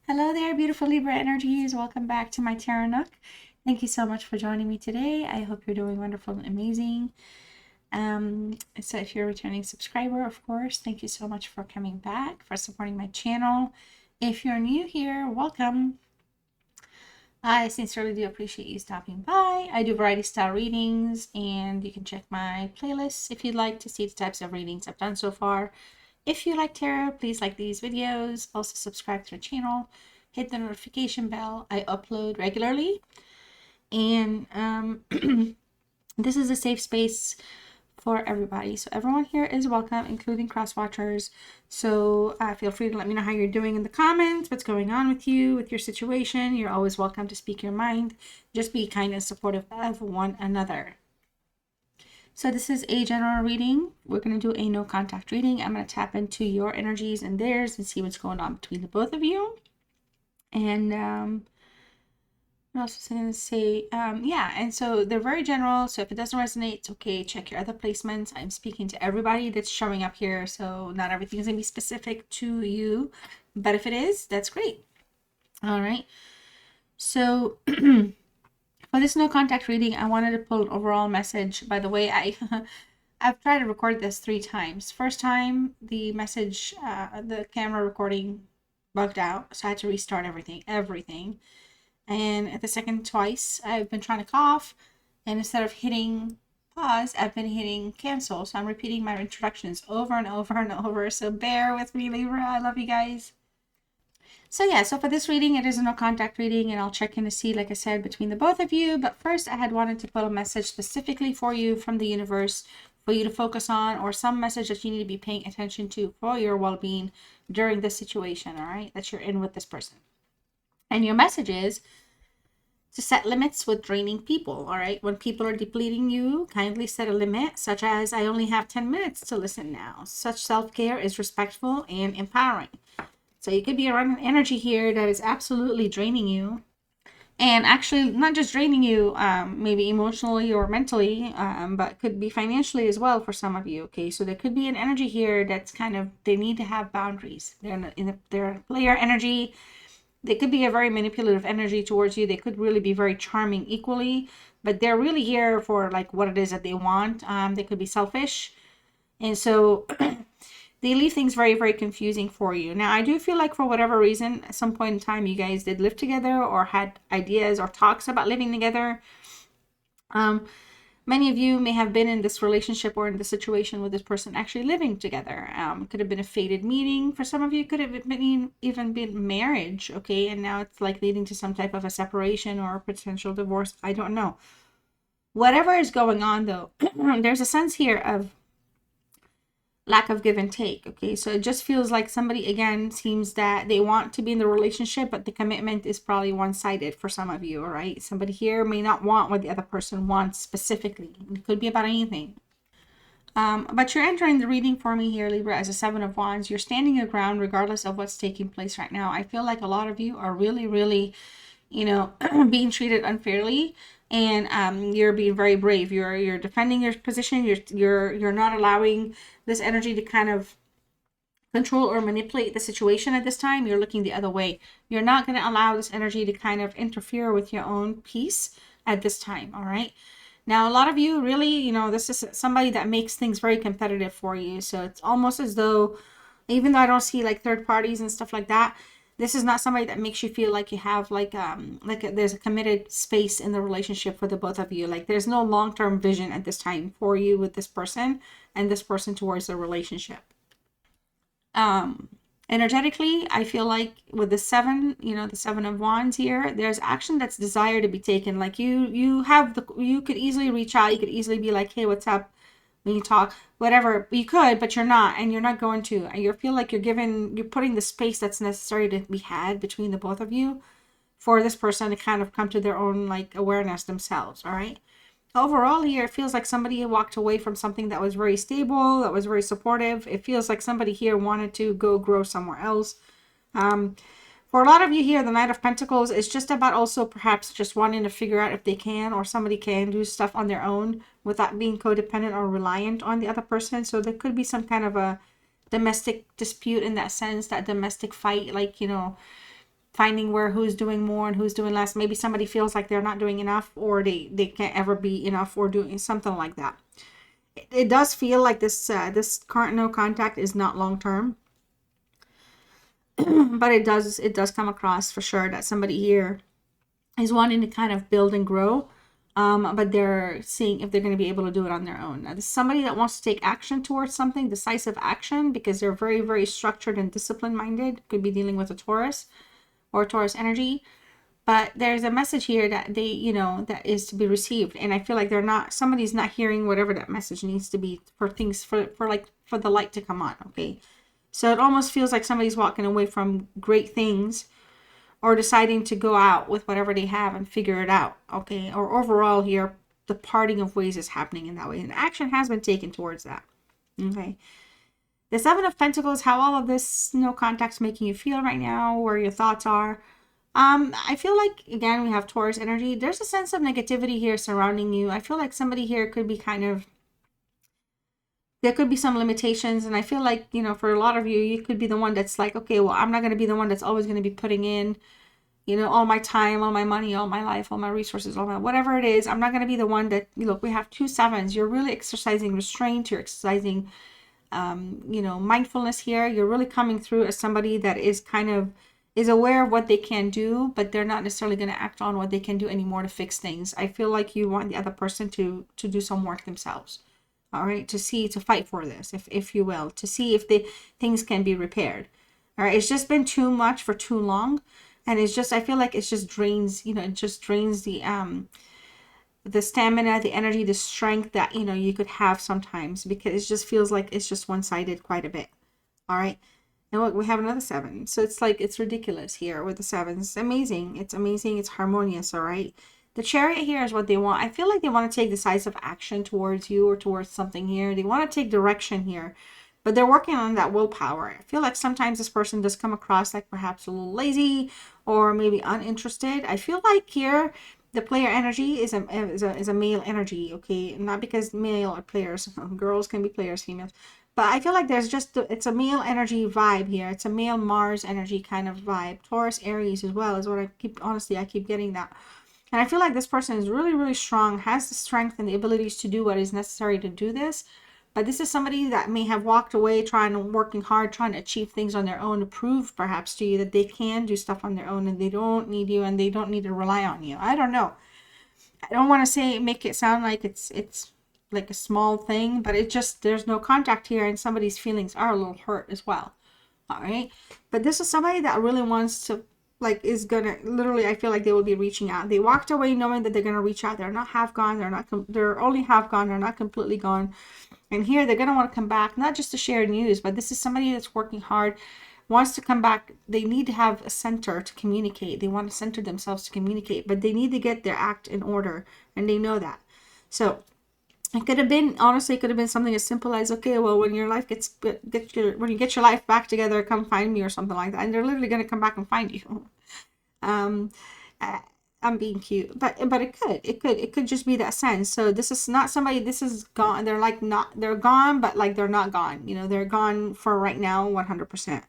Hello there, beautiful Libra energies. Welcome back to my Tarot Nook. Thank you so much for joining me today. I hope you're doing wonderful and amazing. So if you're a returning subscriber, of course, thank you so much for coming back, for supporting my channel. If you're new here, welcome. I sincerely do appreciate you stopping by. I do variety style readings, and you can check my playlists if you'd like to see the types of readings I've done so far. If you like tarot, please like these videos. Also subscribe to the channel. Hit the notification bell. I upload regularly. And this is a safe space for everybody. So everyone here is welcome, including cross-watchers. So feel free to let me know how you're doing in the comments, what's going on with you, with your situation. You're always welcome to speak your mind. Just be kind and supportive of one another. So this is a general reading. We're going to do a no contact reading. I'm going to tap into your energies and theirs and see what's going on between the both of you. And what else was I going to say? Yeah, and so they're very general. So if it doesn't resonate, it's okay. Check your other placements. I'm speaking to everybody that's showing up here. So not everything is going to be specific to you. But if it is, that's great. All right. So for this no contact reading, I wanted to pull an overall message. By the way, I've tried to record this 3 times. First time, the message, the camera recording bugged out, so I had to restart everything. And at the second twice, I've been trying to cough, and instead of hitting pause, I've been hitting cancel. So I'm repeating my introductions over and over and over. So bear with me, Libra. I love you guys. So yeah, so for this reading, it is a no contact reading, and I'll check in to see, like I said, between the both of you. But first, I had wanted to put a message specifically for you from the universe for you to focus on, or some message that you need to be paying attention to for your well-being during this situation, all right, that you're in with this person. And your message is to set limits with draining people, all right? When people are depleting you, kindly set a limit, such as, I only have 10 minutes to listen now. Such self-care is respectful and empowering. So you could be around an energy here that is absolutely draining you. And actually not just draining you, maybe emotionally or mentally, but could be financially as well for some of you, okay? So there could be an energy here that's kind of, they need to have boundaries. They're in their player energy. They could be a very manipulative energy towards you. They could really be very charming equally, but they're really here for like what it is that they want. They could be selfish. And so they leave things very, very confusing for you. Now, I do feel like for whatever reason, at some point in time, you guys did live together or had ideas or talks about living together. Many of you may have been in this relationship or in the situation with this person actually living together. It could have been a fated meeting. For some of you, it could have been even been marriage, okay? And now it's like leading to some type of a separation or a potential divorce. I don't know. Whatever is going on, though, there's a sense here of lack of give and take, okay? So it just feels like somebody, again, seems that they want to be in the relationship, but the commitment is probably one-sided for some of you, all right? Somebody here may not want what the other person wants specifically. It could be about anything. But you're entering the reading for me here, Libra, as a 7 of Wands. You're standing your ground regardless of what's taking place right now. I feel like a lot of you are really, really, you know, being treated unfairly. And you're being very brave. You're defending your position. You're not allowing this energy to kind of control or manipulate the situation at this time. You're looking the other way. You're not going to allow this energy to kind of interfere with your own peace at this time. All right. Now, a lot of you really, you know, this is somebody that makes things very competitive for you. So it's almost as though, even though I don't see like third parties and stuff like that, this is not somebody that makes you feel like you have there's a committed space in the relationship for the both of you. Like there's no long-term vision at this time for you with this person and this person towards the relationship. Energetically, I feel like with the 7, you know, the 7 of Wands here, there's action that's desired to be taken. Like you could easily reach out. You could easily be like, hey, what's up? When you talk, whatever, you could, but you're not, and you're not going to. And you feel like you're putting the space that's necessary to be had between the both of you for this person to kind of come to their own like awareness themselves. All right. Overall here, it feels like somebody walked away from something that was very stable, that was very supportive. It feels like somebody here wanted to go grow somewhere else. For a lot of you here, the Knight of Pentacles is just about also perhaps just wanting to figure out if they can or somebody can do stuff on their own without being codependent or reliant on the other person. So there could be some kind of a domestic dispute in that sense, that domestic fight, like, you know, finding where who's doing more and who's doing less. Maybe somebody feels like they're not doing enough, or they can't ever be enough, or doing something like that. It does feel like this current no contact is not long term. But it does come across for sure that somebody here is wanting to kind of build and grow, but they're seeing if they're going to be able to do it on their own. Now, this is somebody that wants to take action towards something, decisive action, because they're very, very structured and discipline minded. Could be dealing with a Taurus or Taurus energy, but there's a message here that they, you know, that is to be received. And I feel like somebody's not hearing whatever that message needs to be for things, for the light to come on. Okay. So it almost feels like somebody's walking away from great things, or deciding to go out with whatever they have and figure it out. Okay. Or overall here, the parting of ways is happening in that way. And action has been taken towards that. Okay. The Seven of Pentacles, how all of this no contact's making you feel right now, where your thoughts are. I feel like, again, we have Taurus energy. There's a sense of negativity here surrounding you. I feel like somebody here could be there could be some limitations. And I feel like, you know, for a lot of you, you could be the one that's like, okay, well, I'm not going to be the one that's always going to be putting in, you know, all my time, all my money, all my life, all my resources, all my whatever it is. I'm not going to be the one that, look, we have 2 sevens. You're really exercising restraint. You're exercising, you know, mindfulness here. You're really coming through as somebody that is is aware of what they can do, but they're not necessarily going to act on what they can do anymore to fix things. I feel like you want the other person to do some work themselves. All right, to fight for this, if you will, to see if things can be repaired. All right, it's just been too much for too long, and it's just, I feel like it just drains, you know, it just drains the stamina, the energy, the strength that, you know, you could have sometimes, because it just feels like it's just one-sided quite a bit. All right. And look, we have another 7. So it's like, it's ridiculous here with the 7s. It's amazing. It's amazing. It's harmonious. All right. The Chariot here is what they want. I feel like they want to take decisive action towards you or towards something here. They want to take direction here, but they're working on that willpower. I feel like sometimes this person does come across like perhaps a little lazy or maybe uninterested. I feel like here the player energy is a male energy. Okay. Not because male are players. Girls can be players, females. But I feel like there's just, it's a male energy vibe here. It's a male Mars energy kind of vibe. Taurus, Aries as well is what I keep getting that. And I feel like this person is really, really strong, has the strength and the abilities to do what is necessary to do this. But this is somebody that may have walked away working hard, trying to achieve things on their own, to prove perhaps to you that they can do stuff on their own and they don't need you and they don't need to rely on you. I don't know. I don't want to make it sound like it's like a small thing, but it just, there's no contact here, and somebody's feelings are a little hurt as well. All right. But this is somebody that really wants to, like, is gonna literally, I feel like they will be reaching out. They walked away knowing that they're gonna reach out. They're not half gone. They're only half gone. They're not completely gone. And here they're gonna want to come back, not just to share news, but this is somebody that's working hard, wants to come back. They need to have a center to communicate. They want to center themselves to communicate, but they need to get their act in order, and they know that. So it could have been, honestly, it could have been something as simple as, okay, well, when your life when you get your life back together, come find me, or something like that. And they're literally going to come back and find you. I'm being cute, but it could just be that sense. So this is not somebody, this is gone. They're like they're gone, but like they're not gone. You know, they're gone for right now, 100%.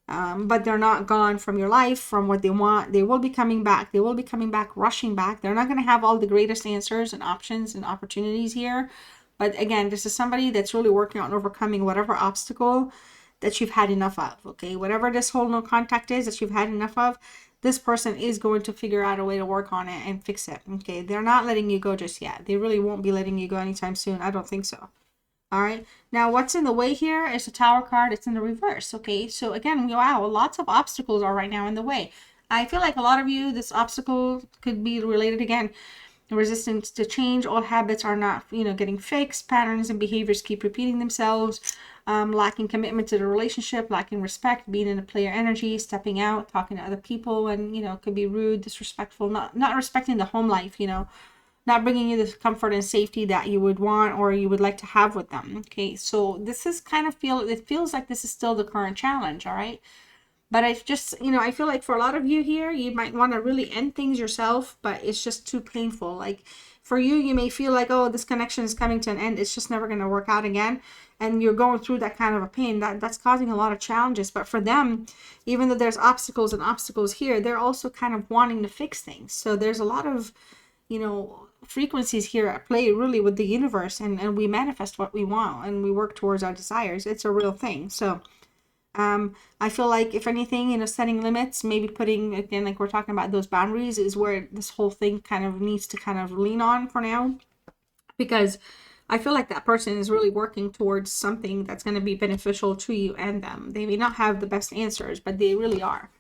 But they're not gone from your life, from what they want. They will be coming back. They will be coming back, rushing back. They're not going to have all the greatest answers and options and opportunities here. But again, this is somebody that's really working on overcoming whatever obstacle that you've had enough of. Okay, whatever this whole no contact is that you've had enough of, this person is going to figure out a way to work on it and fix it. Okay, they're not letting you go just yet. They really won't be letting you go anytime soon. I don't think so. All right. Now, what's in the way here is a Tower card. It's in the reverse. Okay. So again, wow, lots of obstacles are right now in the way. I feel like a lot of you, this obstacle could be related, again, resistance to change. Old habits are not, you know, getting fixed. Patterns and behaviors keep repeating themselves. Lacking commitment to the relationship, lacking respect, being in a player energy, stepping out, talking to other people, and, you know, could be rude, disrespectful, not respecting the home life, you know, not bringing you the comfort and safety that you would want or you would like to have with them. Okay, so this is kind of it feels like this is still the current challenge. All right, but I just, you know, I feel like for a lot of you here, you might want to really end things yourself, but it's just too painful. Like For you, you may feel like, oh, this connection is coming to an end, it's just never going to work out again, and you're going through that kind of a pain that's causing a lot of challenges. But for them, even though there's obstacles and obstacles here, they're also kind of wanting to fix things. So there's a lot of, you know, frequencies here at play really with the universe, and we manifest what we want and we work towards our desires. It's a real thing. So I feel like, if anything, you know, setting limits, maybe putting, again, like we're talking about, those boundaries is where this whole thing kind of needs to kind of lean on for now, because I feel like that person is really working towards something that's going to be beneficial to you and them. They may not have the best answers, but they really are.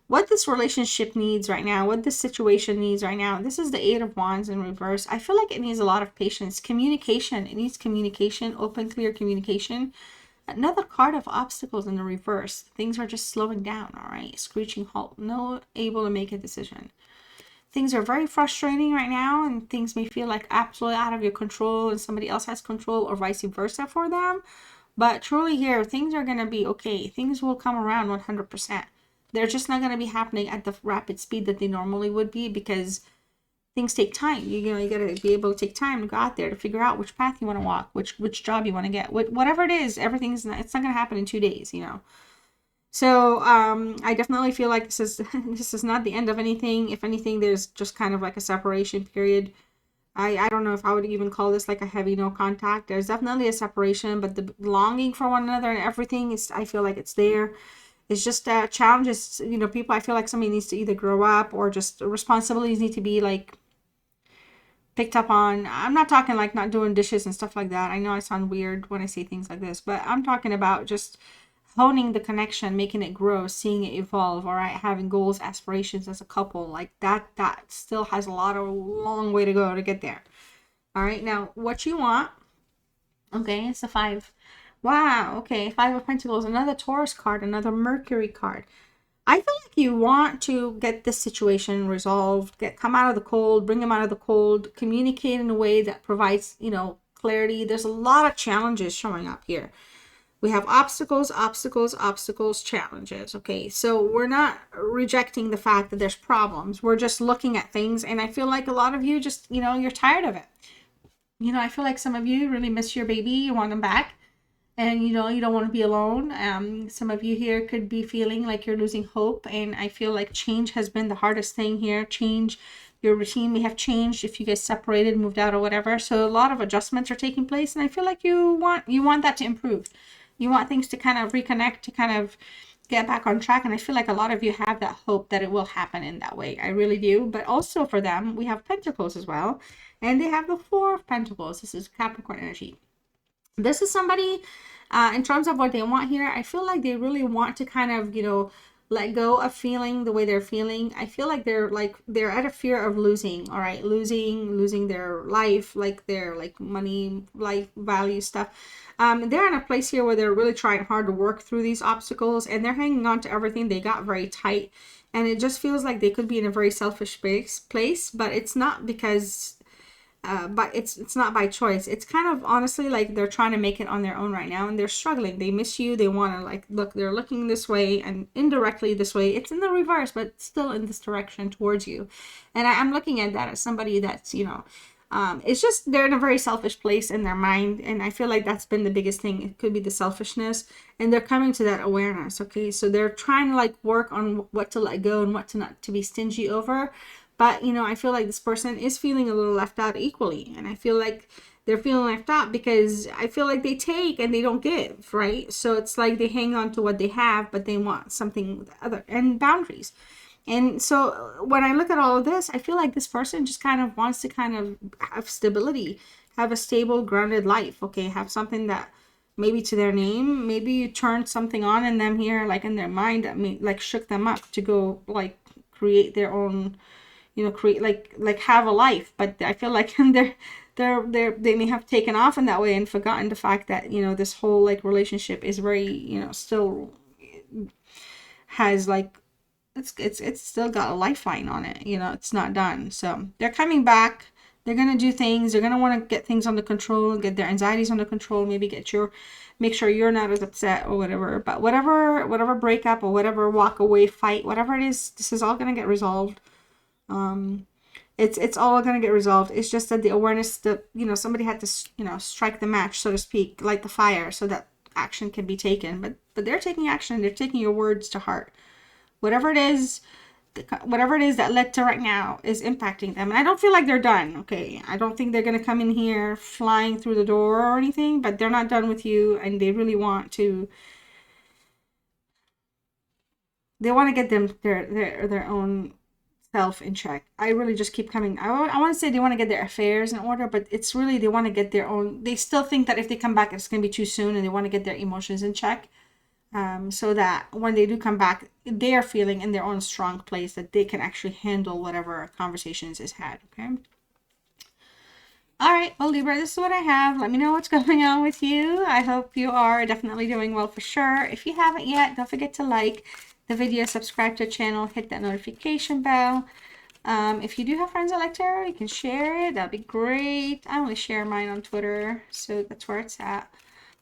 What this relationship needs right now, what this situation needs right now, this is the Eight of Wands in reverse. I feel like it needs a lot of patience. Communication. It needs communication, open, clear communication. Another card of obstacles in the reverse. Things are just slowing down, all right? Screeching halt. No able to make a decision. Things are very frustrating right now, and things may feel like absolutely out of your control and somebody else has control, or vice versa for them. But truly here, things are going to be okay. Things will come around 100%. They're just not going to be happening at the rapid speed that they normally would be, because things take time. You know, you got to be able to take time to go out there to figure out which path you want to walk, which job you want to get, whatever it is. It's not going to happen in 2 days, you know. So I definitely feel like this is not the end of anything. If anything, there's just kind of like a separation period. I don't know if I would even call this like a heavy no contact. There's definitely a separation, but the longing for one another and everything is, I feel like it's there. It's just challenges, you know, people, I feel like somebody needs to either grow up, or just responsibilities need to be like picked up on. I'm not talking like not doing dishes and stuff like that. I know I sound weird when I say things like this, but I'm talking about just honing the connection, making it grow, seeing it evolve, all right? Having goals, aspirations as a couple, like that still has a long way to go to get there. All right, now what you want, okay, it's a 5. Wow, okay, 5 of Pentacles, another Taurus card, another Mercury card. I feel like you want to get this situation resolved, come out of the cold, bring them out of the cold, communicate in a way that provides, you know, clarity. There's a lot of challenges showing up here. We have obstacles, obstacles, obstacles, challenges. Okay, so we're not rejecting the fact that there's problems. We're just looking at things, and I feel like a lot of you just, you know, you're tired of it. You know, I feel like some of you really miss your baby. You want them back. And you know, you don't want to be alone. Some of you here could be feeling like you're losing hope, and I feel like change has been the hardest thing here. Change, your routine may have changed if you guys separated, moved out, or whatever. So a lot of adjustments are taking place, and I feel like you want that to improve. You want things to kind of reconnect, to kind of get back on track, and I feel like a lot of you have that hope that it will happen in that way. I really do. But also for them, we have Pentacles as well, and they have the Four of Pentacles. This is Capricorn energy. This is somebody, in terms of what they want here, I feel like they really want to kind of, you know, let go of feeling the way they're feeling. I feel like they're at a fear of losing, all right, losing their life, like their like money, life value stuff. They're in a place here where they're really trying hard to work through these obstacles, and they're hanging on to everything they got very tight, and it just feels like they could be in a very selfish place, but it's not because but it's not by choice. It's kind of honestly like they're trying to make it on their own right now, and they're struggling. They miss you. They want to like look. They're looking this way and indirectly this way. It's in the reverse, but still in this direction towards you. And I'm looking at that as somebody that's, you know, it's just they're in a very selfish place in their mind, and I feel like that's been the biggest thing. It could be the selfishness, and they're coming to that awareness. Okay, so they're trying to like work on what to let go and what to not to be stingy over. But, you know, I feel like this person is feeling a little left out equally. And I feel like they're feeling left out because I feel like they take and they don't give, right? So it's like they hang on to what they have, but they want something other, and boundaries. And so when I look at all of this, I feel like this person just kind of wants to kind of have stability, have a stable, grounded life. Okay, have something that maybe to their name, maybe you turned something on in them here, like in their mind, that like shook them up to go like create their own, you know, create like have a life. But I feel like they may have taken off in that way and forgotten the fact that, you know, this whole like relationship is very, you know, still has like it's still got a lifeline on it, you know, it's not done. So they're coming back. They're gonna do things. They're gonna want to get things under control, get their anxieties under control, maybe make sure you're not as upset or whatever. But whatever breakup or whatever walk away fight, whatever it is, this is all gonna get resolved. It's all gonna get resolved. It's just that the awareness that, you know, somebody had to, you know, strike the match, so to speak, light the fire, so that action can be taken. But they're taking action. They're taking your words to heart. Whatever it is, that led to right now is impacting them. And I don't feel like they're done. Okay, I don't think they're gonna come in here flying through the door or anything. But they're not done with you, and they really want to. They want to get their own self in check. I really just keep coming. I want to say they want to get their affairs in order, but it's really they want to get their own. They still think that if they come back, it's going to be too soon, and they want to get their emotions in check, so that when they do come back, they are feeling in their own strong place that they can actually handle whatever conversations is had. Okay. All right, well, Libra, this is what I have. Let me know what's going on with you. I hope you are definitely doing well for sure. If you haven't yet, don't forget to like the video, subscribe to the channel, hit that notification bell. If you do have friends that like tarot, you can share it. That'd be great. I only share mine on Twitter, so that's where it's at.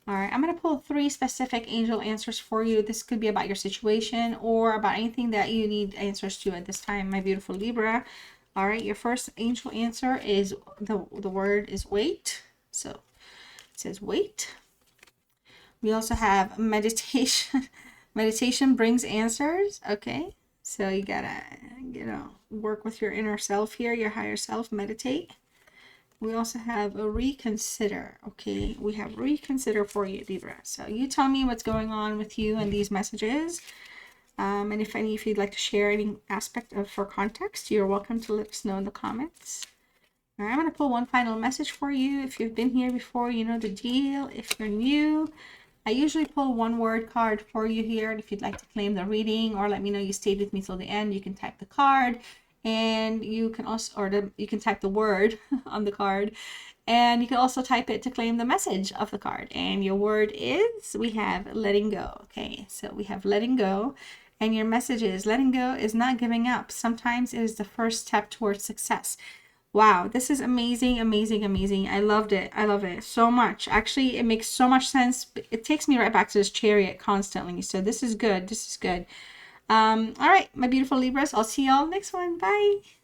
All right, I'm going to pull 3 specific angel answers for you. This could be about your situation or about anything that you need answers to at this time, my beautiful Libra. All right, your first angel answer is the word is wait. So it says wait. We also have meditation. Meditation brings answers. Okay, so you gotta, you know, work with your inner self here, your higher self, meditate. We also have a reconsider. Okay, we have reconsider for you, Libra. So you tell me what's going on with you and these messages. And if you'd like to share any aspect of for context, you're welcome to let us know in the comments. All right, I'm going to pull one final message for you. If you've been here before, you know the deal. If you're new, I usually pull one word card for you here. And if you'd like to claim the reading or let me know you stayed with me till the end, you can type the card, and you can also, you can type the word on the card, and you can also type it to claim the message of the card. And your word is, we have letting go. Okay, so we have letting go. And your message is letting go is not giving up. Sometimes it is the first step towards success. Wow, this is amazing, amazing, amazing. I loved it. I love it so much. Actually, it makes so much sense. It takes me right back to this Chariot constantly. So this is good. This is good. All right, my beautiful Libras. I'll see y'all next one. Bye.